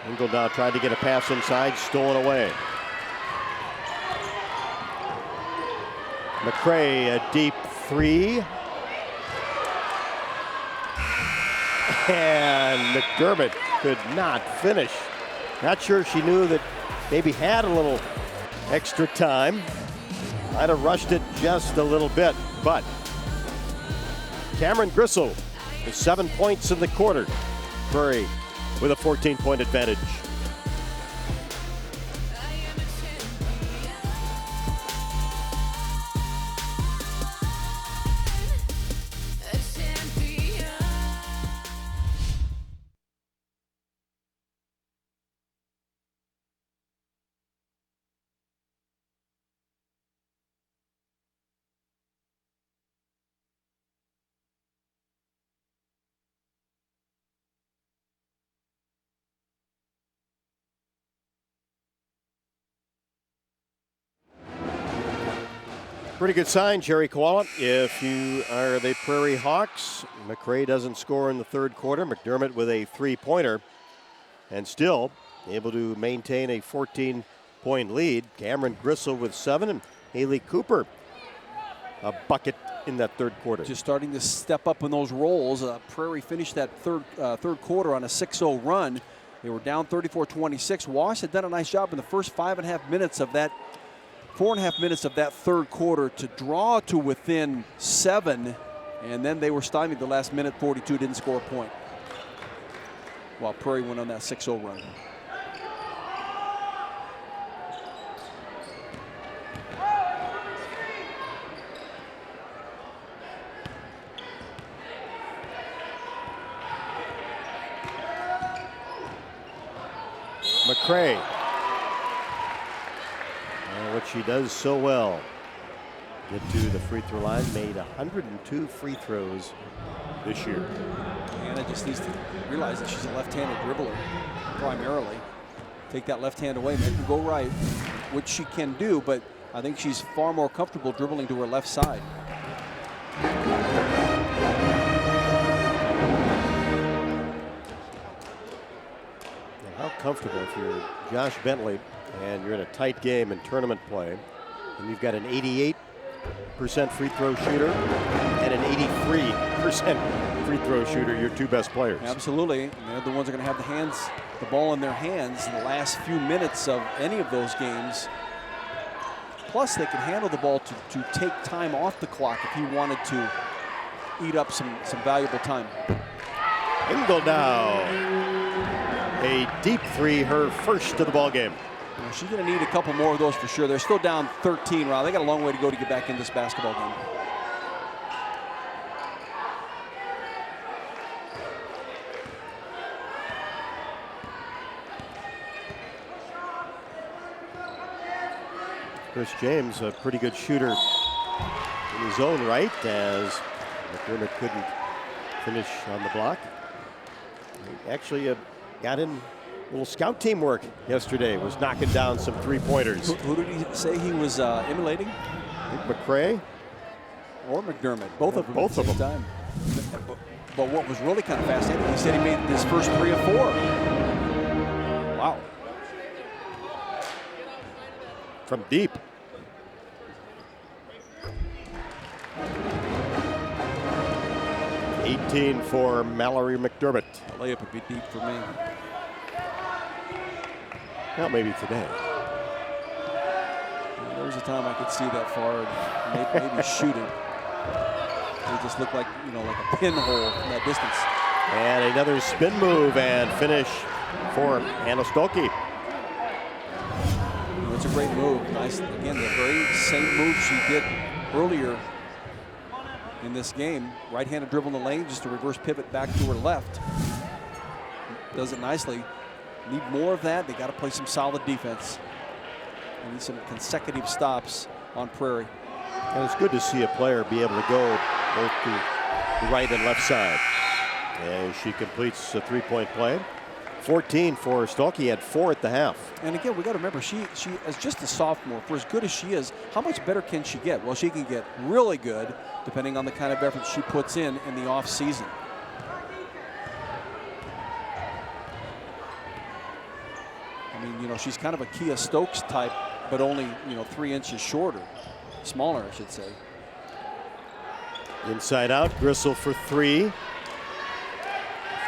Engel now tried to get a pass inside, stolen away. Mcrae, a deep three. And McDermott could not finish. Not sure she knew that maybe had a little extra time. Might have rushed it just a little bit, but Cameron Grisel with 7 points in the quarter. Prairie with a 14-point advantage. Pretty good sign, Jerry Koala. If you are the Prairie Hawks, Mcrae doesn't score in the third quarter. McDermott with a three-pointer and still able to maintain a 14-point lead. Cameron Grisel with 7 and Haley Cooper a bucket in that third quarter. Just starting to step up in those roles. Prairie finished that third quarter on a 6-0 run. They were down 34-26. Wash had done a nice job in the first 4.5 minutes of that third quarter to draw to within 7, and then they were stymied the last minute. 42 didn't score a point, while Prairie went on that 6-0 run. Mcrae. What she does so well, get to the free throw line, made 102 free throws this year. Anna just needs to realize that she's a left-handed dribbler primarily. Take that left hand away, make her go right, which she can do, but I think she's far more comfortable dribbling to her left side. How comfortable if you're Josh Bentley and you're in a tight game in tournament play, and you've got an 88% free throw shooter and an 83% free throw shooter, your two best players. Absolutely. They're the ones that are going to have the ball in their hands in the last few minutes of any of those games. Plus, they can handle the ball to take time off the clock if he wanted to eat up some valuable time. Engel now. A deep three, her first of the ball game. Well, she's going to need a couple more of those for sure. They're still down 13. Wow, they got a long way to go to get back in this basketball game. Chris James, a pretty good shooter in his own right, as McDermott couldn't finish on the block. He actually got in a little scout team work yesterday, was knocking down some three-pointers. Who did he say he was emulating? I think Mcrae. Or McDermott. Both of them both at the of same them. time. But what was really kind of fascinating, he said he made his first 3 of 4. Wow. From deep. 14 for Mallory McDermott. A layup would be deep for me. Well, maybe today. There was a time I could see that far and maybe shoot it. It just looked like, like a pinhole from that distance. And another spin move and finish for Hannah Stolke. It's a great move. Nice. Again, the very same move she did earlier in this game. Right-handed dribble in the lane, just a reverse pivot back to her left. Does it nicely. Need more of that. They got to play some solid defense. They need some consecutive stops on Prairie. And it's good to see a player be able to go both to the right and left side. And she completes a three-point play. 14 for Stolke, had 4 at the half. And again, we got to remember, she is just a sophomore. For as good as she is, how much better can she get? Well, she can get really good depending on the kind of effort she puts in the off season. I mean, she's kind of a Kia Stokes type, but only, 3 inches shorter, smaller, I should say. Inside out, Gristle for 3.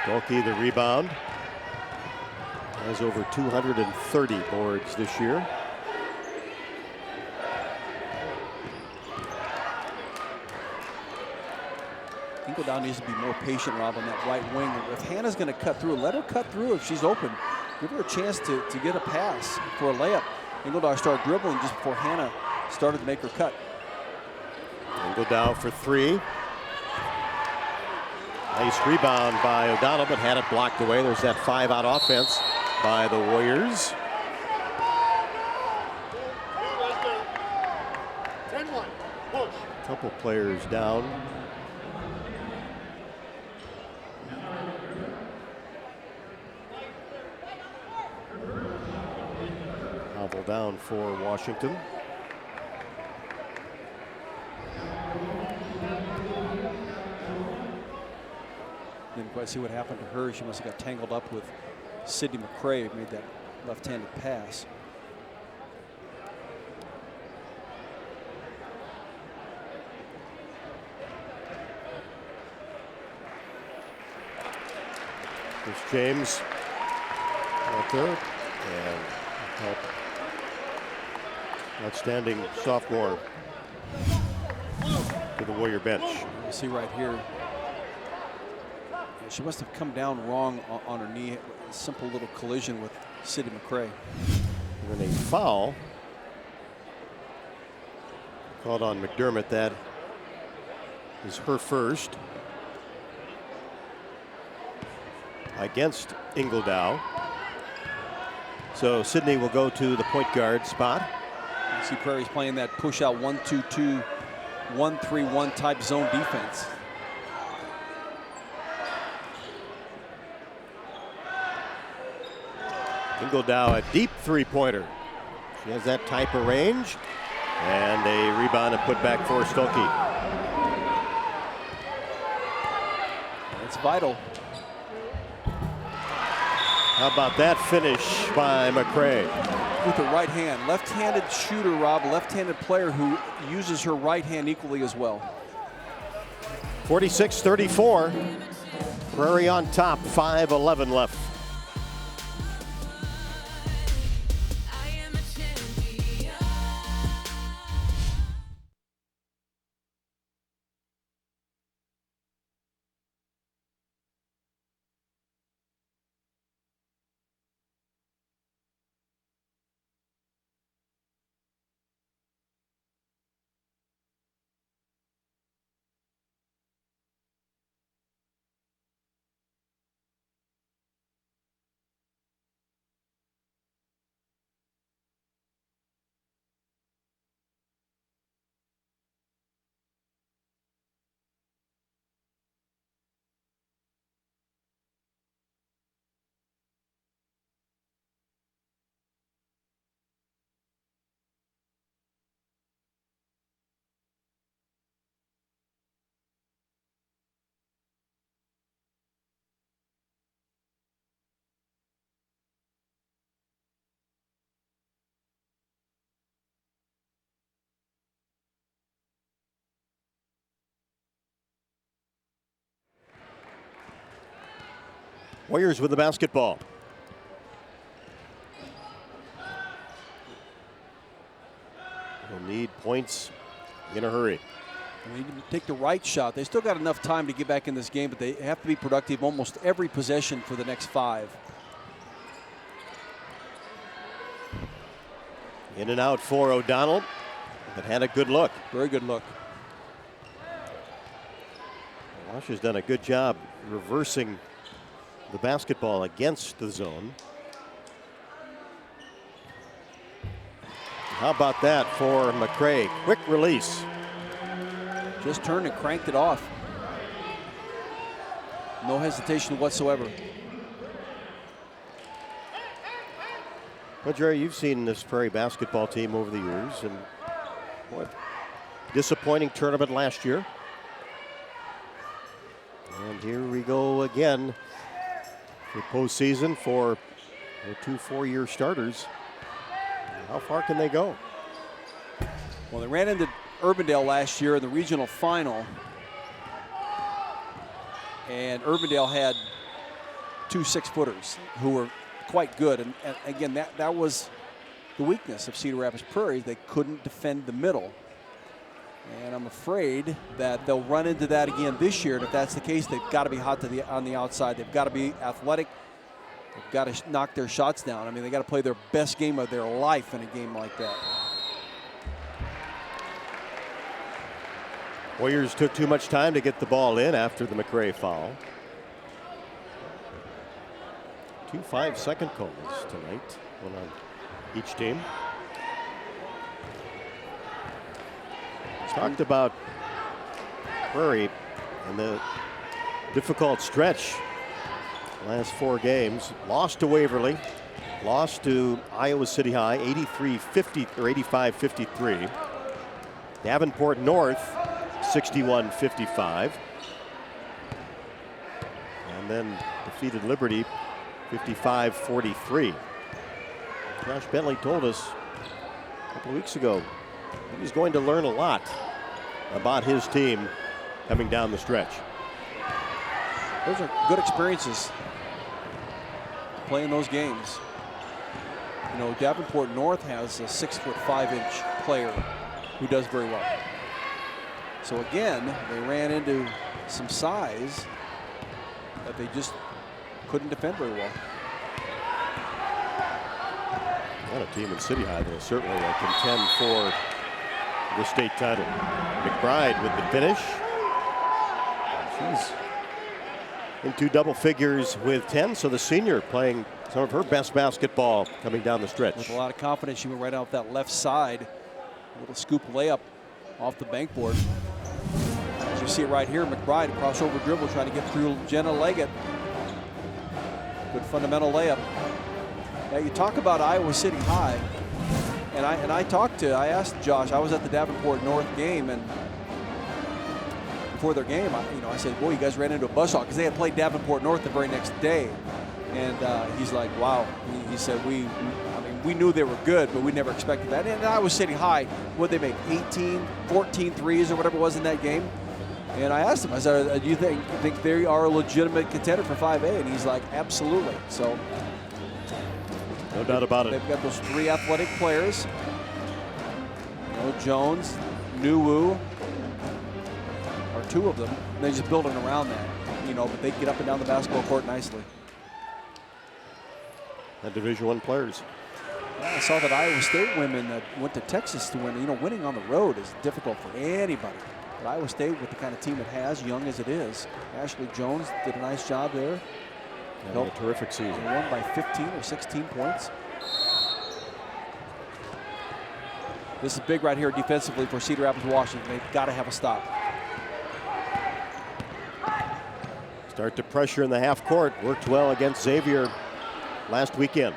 Stolke the rebound. Has over 230 boards this year. Ingledow needs to be more patient, Rob, on that right wing. If Hannah's going to cut through, let her cut through if she's open. Give her a chance to get a pass for a layup. Ingledow started dribbling just before Hannah started to make her cut. Ingledow for 3. Nice rebound by O'Donnell, but had it blocked away. There's that 5-out offense by the Warriors. 10-1, push. Couple players down. Hobble down for Washington. Didn't quite see what happened to her. She must have got tangled up with Sidney Mcrae, made that left-handed pass. There's James out there, and help. Outstanding sophomore to the Warrior bench. You see right here, she must have come down wrong on her knee. A simple little collision with Sidney Mcrae. And then a foul called on McDermott. That is her first against Ingledow. So Sidney will go to the point guard spot. You see Prairie's playing that push out 1-2-2, 1-3-1 type zone defense. Ingledow, a deep three-pointer. She has that type of range. And a rebound and put back for Stolke. It's vital. How about that finish by McRae? With the right hand. Left-handed shooter, Rob. Left-handed player who uses her right hand equally as well. 46-34. Prairie on top, 5:11 left. Warriors with the basketball. They'll need points in a hurry. They need to take the right shot. They still got enough time to get back in this game, but they have to be productive almost every possession for the next 5. In and out for O'Donnell, but had a good look. Very good look. Wash has done a good job reversing the basketball against the zone. How about that for Mcrae? Quick release. Just turned and cranked it off. No hesitation whatsoever. Well, Jerry, you've seen this Prairie basketball team over the years, and boy, disappointing tournament last year. And here we go again for postseason for the 2 4-year starters. How far can they go? Well, they ran into Urbandale last year in the regional final, and Urbandale had 2 6-footers who were quite good, and again, that was the weakness of Cedar Rapids Prairie. They couldn't defend the middle, and I'm afraid that they'll run into that again this year. And if that's the case, they've got to be hot on the outside. They've got to be athletic. They've got to knock their shots down. I mean, they got to play their best game of their life in a game like that. Warriors took too much time to get the ball in after the Mcrae foul. 2 5-second calls tonight, one on each team. Talked about Prairie and the difficult stretch. Last 4 games, lost to Waverly, lost to Iowa City High 85-53. Davenport North 61-55. And then defeated Liberty 55-43. Josh Bentley told us a couple of weeks ago he's going to learn a lot about his team coming down the stretch. Those are good experiences, playing those games. You know, Davenport North has a 6'5" player who does very well. So again, they ran into some size that they just couldn't defend very well. Not a team in City High that will certainly contend for the state title. McBride with the finish. She's into double figures with 10, so the senior playing some of her best basketball coming down the stretch. With a lot of confidence, she went right off that left side. A little scoop layup off the bankboard. As you see it right here, McBride crossover dribble trying to get through Jenna Leggett. Good fundamental layup. Now you talk about Iowa City High, and I asked Josh. I was at the Davenport North game, and before their game, I said, "Boy, you guys ran into a buzzsaw," because they had played Davenport North the very next day, and he's like, "Wow." He said, "We knew they were good, but we never expected that." And Iowa City High, what they make 14 threes or whatever it was in that game. And I asked him, I said, "Do you think they are a legitimate contender for 5A?" And he's like, "Absolutely." So. No doubt about it. They've got those 3 athletic players. Jones, Nuwu are 2 of them. They're just building around that, but they get up and down the basketball court nicely. And Division I players. I saw that Iowa State women that went to Texas to win. Winning on the road is difficult for anybody. But Iowa State, with the kind of team it has, young as it is, Ashley Jones did a nice job there. A terrific season. They won by 15 or 16 points. This is big right here defensively for Cedar Rapids, Washington. They've got to have a stop. Start to pressure in the half court. Worked well against Xavier last weekend.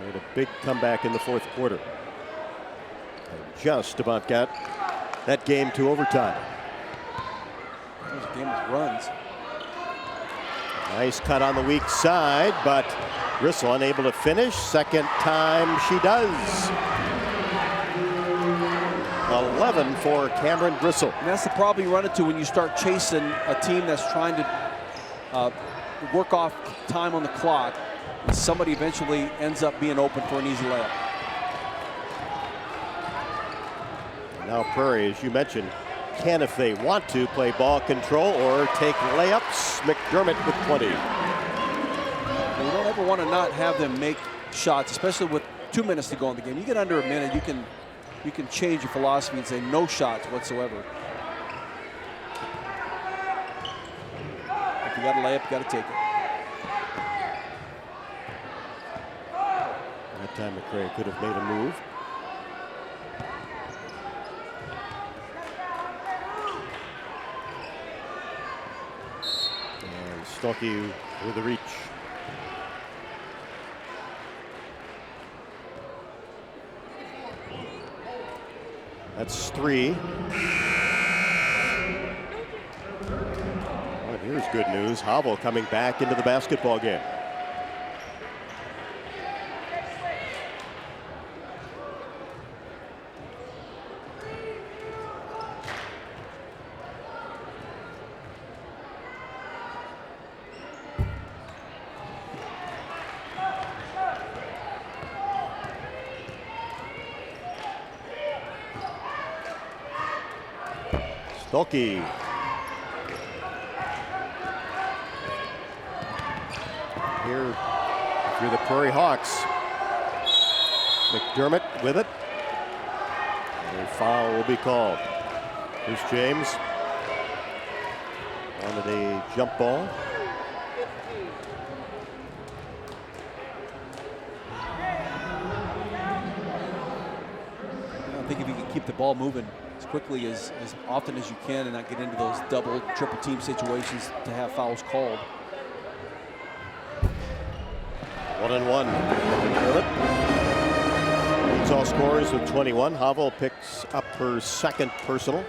Made a big comeback in the 4th quarter. And just about got that game to overtime. This game is runs. Nice cut on the weak side, but Gristle unable to finish. Second time she does. 11 for Cameron Gristle. And that's the problem you run into when you start chasing a team that's trying to work off time on the clock. And somebody eventually ends up being open for an easy layup. Now Prairie, as you mentioned, can, if they want to, play ball control or take layups. McDermott with 20. You don't ever want to not have them make shots, especially with 2 minutes to go in the game. You get under a minute, you can change your philosophy and say no shots whatsoever. If you got a layup, you got to take it. That time McRae could have made a move. And Stuckey with the reach. That's 3. Well, here's good news. Havel coming back into the basketball game. Stuckey. Here, if you're the Prairie Hawks, McDermott with it. A foul will be called. Here's James on the jump ball. I think if you can keep the ball moving as quickly as often as you can and not get into those double, triple team situations to have fouls called. 1-1. Leads all scorers with 21. Havel picks up her second personal.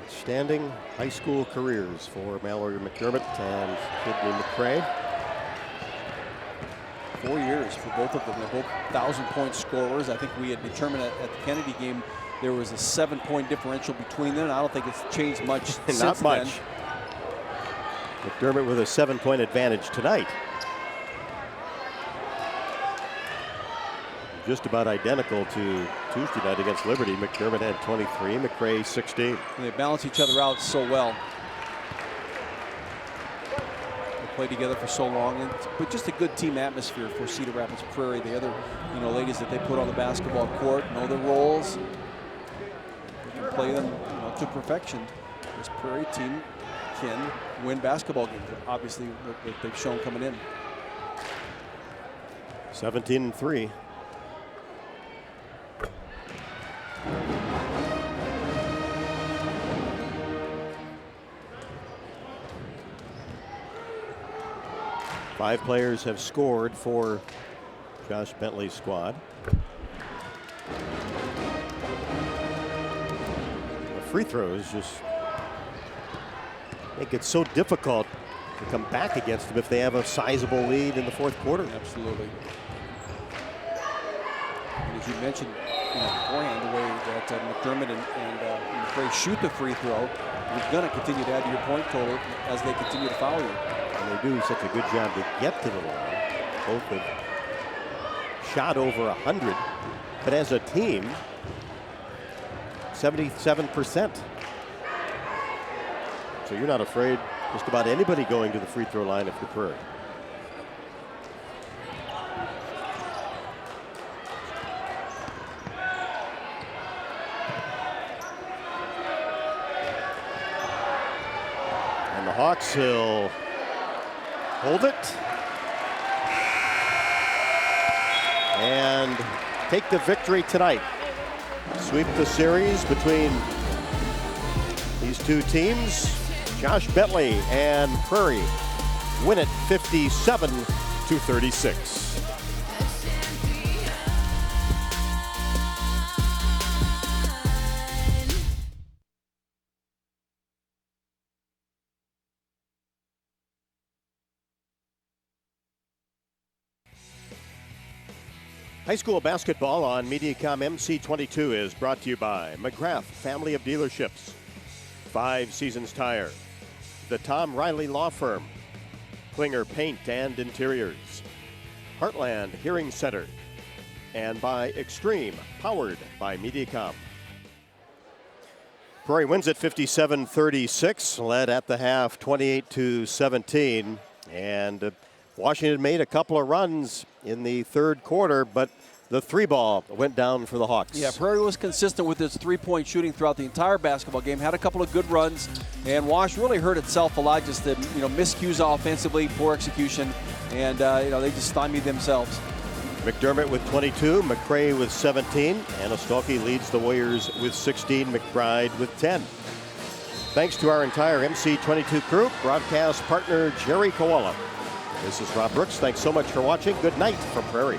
Outstanding high school careers for Mallory McDermott and Sidney Mcrae. 4 years for both of them. They're both 1,000-point scorers. I think we had determined at the Kennedy game there was a 7-point differential between them. I don't think it's changed much since Not much. then. McDermott with a 7-point advantage tonight. Just about identical to Tuesday night against Liberty. McDermott had 23, McRae 16. And they balance each other out so well. Play together for so long, but just a good team atmosphere for Cedar Rapids Prairie. The other, ladies that they put on the basketball court know their roles. They can play them, to perfection. This Prairie team can win basketball games. Obviously, what they've shown coming in. 17-3. Five players have scored for Josh Bentley's squad. The free throws just make it so difficult to come back against them if they have a sizable lead in the fourth quarter. Absolutely. And as you mentioned beforehand, the way that McDermott and McRae shoot the free throw, you're going to continue to add to your point total as they continue to foul you. And they do such a good job to get to the line. Both have shot over 100, but as a team, 77%. So you're not afraid just about anybody going to the free throw line if you're Prairie. And the Hawks will hold it and take the victory tonight. Sweep the series between these two teams. Josh Bentley and Prairie win it 57-36. High school basketball on Mediacom MC22 is brought to you by McGrath Family of Dealerships, 5 Seasons Tire, the Tom Riley Law Firm, Klinger Paint and Interiors, Heartland Hearing Center, and by Extreme, powered by Mediacom. Prairie wins at 57-36, led at the half 28-17, and Washington made a couple of runs in the third quarter, but the 3-ball went down for the Hawks. Yeah, Prairie was consistent with its three-point shooting throughout the entire basketball game. Had a couple of good runs, and Wash really hurt itself a lot. Just the miscues offensively, poor execution, and they just stymied themselves. McDermott with 22, Mcrae with 17, and Ostolke leads the Warriors with 16, McBride with 10. Thanks to our entire MC22 crew, broadcast partner Jerry Koala. This is Rob Brooks. Thanks so much for watching. Good night from Prairie.